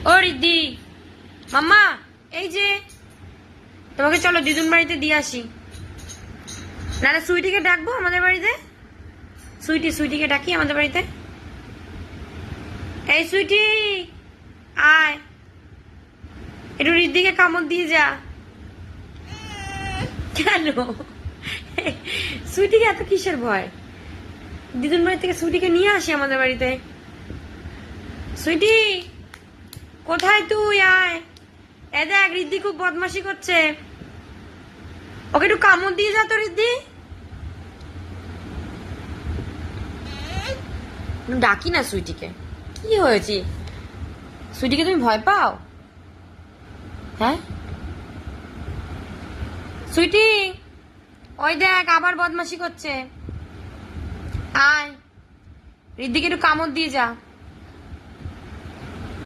ও রিদ্ধি, মাম্মা এই যে তোমাকে চলো দিদুন বাড়িতে দিয়ে আসি। নাহলে সুইটিকে ডাকবো আমাদের বাড়িতে। সুইটিকে ডাকি আমাদের বাড়িতে। এই সুইটি আয়, একটু রিদ্ধিকে কামড় দিয়ে যা। কেন সুইটিকে এত কিসের ভয়? দিদুন বাড়ি থেকে সুইটিকে নিয়ে আসি আমাদের বাড়িতে। সুইটি কোথায় তুই? আয়, এ দেখ রিদ্ধি খুব বদমাশি করছে, ওকে একটু কামড় দিয়ে যা তো রিদ্ধি। ডাকি না সুইটিকে, কি হয়েছে? সুইটিকে তুমি ভয় পাও? হ্যাঁ সুইটি, ওই দেখ আবার বদমাশি করছে। আয়, রিদ্ধিকে একটু কামড় দিয়ে যা।